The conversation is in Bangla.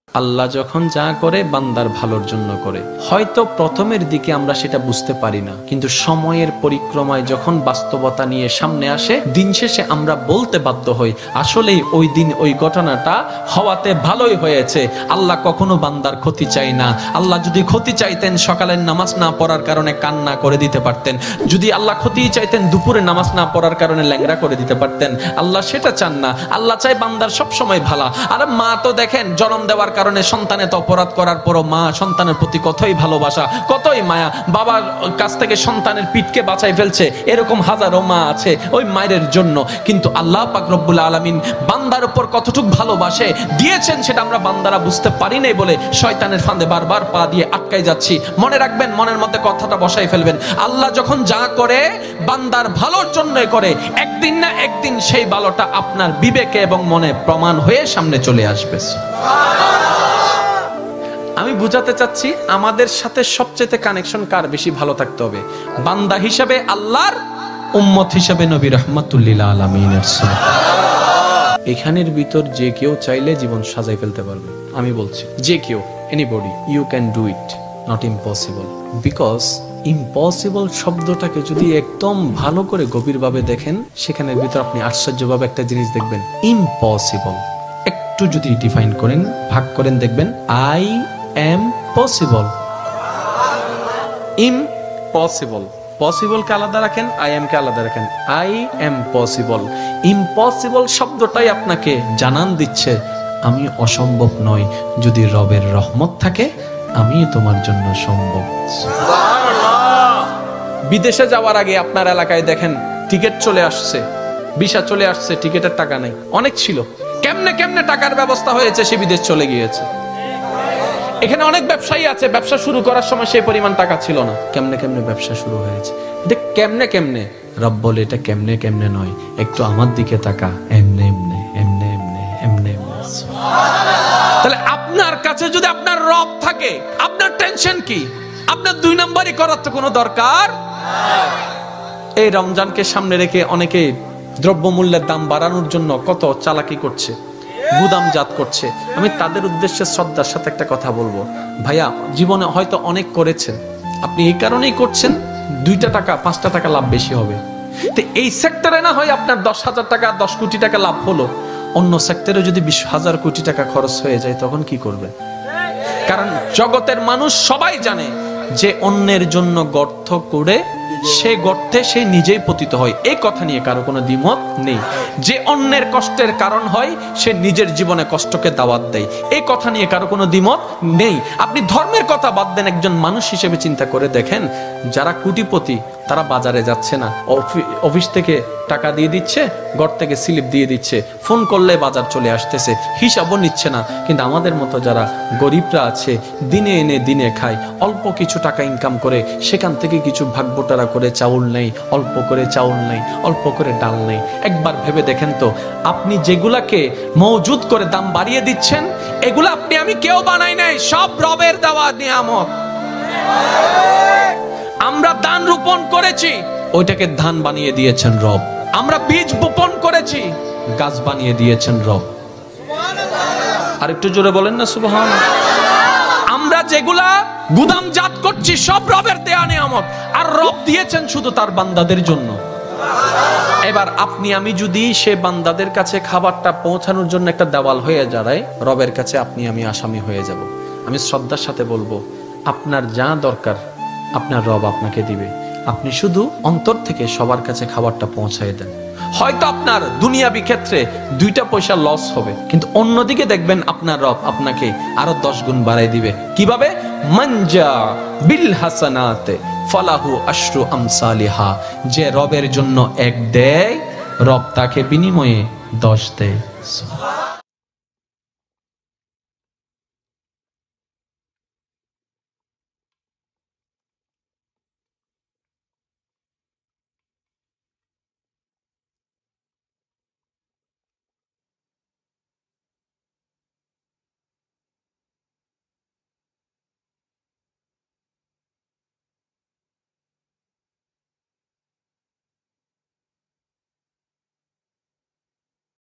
আল্লাহ যখন যা করে বান্দার ভালোর জন্য করে। হয়তো প্রথমের দিকে আমরা সেটা বুঝতে পারি না, কিন্তু সময়ের পরিক্রমায় যখন বাস্তবতা নিয়ে সামনে আসে, দিন শেষে আমরা বলতে বাধ্য হই আসলেই ওই দিন ওই ঘটনাটা হওয়াতে ভালোই হয়েছে। আল্লাহ কখনো বান্দার ক্ষতি চাই না। আল্লাহ যদি ক্ষতি চাইতেন সকালের নামাজ না পড়ার কারণে কান্না করে দিতে পারতেন, যদি আল্লাহ ক্ষতি চাইতেন দুপুরে নামাজ না পড়ার কারণে ল্যাংড়া করে দিতে পারতেন। আল্লাহ সেটা চান না। আল্লাহ চাই বান্দার সব সময় ভালো। আর মা তো দেখেন জন্ম দেওয়ার কারণে সন্তানের তো অপরাধ করার পরও মা সন্তানের প্রতি কতই ভালোবাসা, কতই মায়া, বাবার কাছ থেকে সন্তানের পিঠকে বাঁচাই ফেলছে, এরকম হাজারো মা আছে ওই মায়ের জন্য। কিন্তু আল্লাহ পাক রব্বুল আলামিন বান্দার উপর কতটুকু ভালোবাসে দিয়েছেন সেটা আমরা বান্দারা বুঝতে পারি নাই বলে শয়তানের ফাঁদে বারবার পা দিয়ে আটকাই যাচ্ছি। মনে রাখবেন, মনের মধ্যে কথাটা বসাই ফেলবেন, আল্লাহ যখন যা করে বান্দার ভালোর জন্যই করে। একদিন না একদিন সেই ভালোটা আপনার বিবেকে এবং মনে প্রমাণ হয়ে সামনে চলে আসবে। আমি বুঝাতে চাচ্ছি আমাদের সাথে সবচেয়ে কানেকশন কার বেশি ভালো থাকতে হবে? বান্দা হিসাবে আল্লাহর, উম্মত হিসাবে নবী রাহমাতুল লিল আলামিনের। এখানের ভিতর যে কেউ চাইলে জীবন সাজাই ফেলতে পারবে। আমি বলছি যে কেউ, anybody, you can do it, not impossible. Because impossible শব্দটাকে যদি একদম ভালো করে গভীরভাবে দেখেন, সেখানের ভিতর আপনি আশ্চর্যভাবে একটা জিনিস দেখবেন। ইম্পসিবল একটু যদি ডিফাইন করেন, ভাগ করেন, দেখবেন I am possible. Impossible, possible কে আলাদা রাখেন, আই এম কে আলাদা রাখেন। I am possible. ইম্পসিবল শব্দটাই আপনাকে জানান দিচ্ছে আমি অসম্ভব নই, যদি রবের রহমত থাকে আমি তোমার জন্য সম্ভব। বিদেশে যাওয়ার আগে আপনার এলাকায় দেখেন টিকিট চলে আসছে, ভিসা চলে আসছে, টিকিটের টাকা নাই। অনেক ছিল, কেমনে কেমনে টাকার ব্যবস্থা হয়েছে, সে বিদেশ চলে গিয়েছে। এখানে অনেক ব্যবসায়ী আছে, ব্যবসা শুরু করার সময় সেই পরিমাণ টাকা ছিল না, কেমনে কেমনে ব্যবসা শুরু হয়েছে। এটা কেমনে কেমনে? রব বলে এটা কেমনে কেমনে নয়, একটু আমার দিকে তাকা, এমনে এমনে এমনে এমনে এমনে এমনে। তাহলে আপনার কাছে যদি আপনার রব থাকে, আপনার টেনশন কি? আপনার দুই নম্বরই করার তো কোনো দরকার। এই রমজানকে সামনে রেখে অনেকে দ্রব্যমূল্যের দাম বাড়ানোর জন্য কত চালাকি করছে, গুদামজাত করছে। আমি তাদের উদ্দেশ্যে শ্রদ্ধার সাথে একটা কথা বলবো, ভাইয়া জীবনে হয়তো অনেক করেছেন, আপনি এই কারণেই করছেন 2টা টাকা 5টা টাকা লাভ বেশি হবে। তো এই সেক্টরে না হয় আপনার 10,000 টাকা 10 কোটি টাকা লাভ হলো, অন্য সেক্টরে যদি 20,000 কোটি টাকা খরচ হয়ে যায় তখন কি করবে? কারণ জগতের মানুষ সবাই জানে যে অন্যের জন্য গর্ত করে সে গর্তে সে নিজেই পতিত হয়, এই কথা নিয়ে কারো কোনো দ্বিমত নেই। যে অন্যের কষ্টের কারণ হয় সে নিজের জীবনে কষ্টকে দাওয়াত দেয়, এই কথা নিয়ে কারো কোনো দ্বিমত নেই। আপনি ধর্মের কথা বাদ দেন, একজন মানুষ হিসেবে চিন্তা করে দেখেন, যারা কোটিপতি তারা বাজারে যাচ্ছে না, অফিস থেকে টাকা দিয়ে দিচ্ছে, ঘর থেকে স্লিপ দিয়ে দিচ্ছে, ফোন করলে বাজার চলে আসতেছে, হিসাবও নিচ্ছে না। কিন্তু আমাদের মতো যারা গরিবরা আছে, দিনে এনে দিনে খায়, অল্প কিছু টাকা ইনকাম করে সেখান থেকে কিছু ভাগবটারা করে চাউল নেই, অল্প করে চাউল নেই, অল্প করে ডাল নেই। একবার ভেবে দেখেন তো, আপনি যেগুলাকে মওজুদ করে দাম বাড়িয়ে দিচ্ছেন, এগুলা আপনি আমি কেউ বানাই নাই, সব রবের দেওয়া নিয়ামত। আমরা ধান রোপণ করেছি, ওইটাকে ধান বানিয়ে দিয়েছেন রব। আমরা বীজ বপন করেছি, গাছ বানিয়ে দিয়েছেন রব। আর একটু জোরে বলেন না সুবহানাল্লাহ। আমরা যেগুলা গুদামজাত করছি সব রবের দেয়া নিয়ামত, আর রব দিয়েছেন শুধু তার বান্দাদের জন্য। এবার আপনি আমি যদি সে বান্দাদের কাছে খাবারটা পৌঁছানোর জন্য একটা দেওয়াল হয়ে দাঁড়াই, রবের কাছে আপনি আমি আসামি হয়ে যাব। আমি শ্রদ্ধার সাথে বলবো, আপনার যা দরকার আপনার রব আপনাকে দিবে, আপনি শুধু অন্তর থেকে সবার কাছে খাবারটা পৌঁছায় দেন। হয়তো আপনার দুনিয়াবি ক্ষেত্রে 2টা পয়সা লস হবে, কিন্তু অন্যদিকে দেখবেন আপনার রব আপনাকে আরো 10 গুণ বাড়াই দিবে। কিভাবে? মানজা বিল হাসানাতে ফালাহু আশরু আমসালিহা। যে রবের জন্য 1 দেয়, রব তাকে বিনিময়ে 10 দেয়।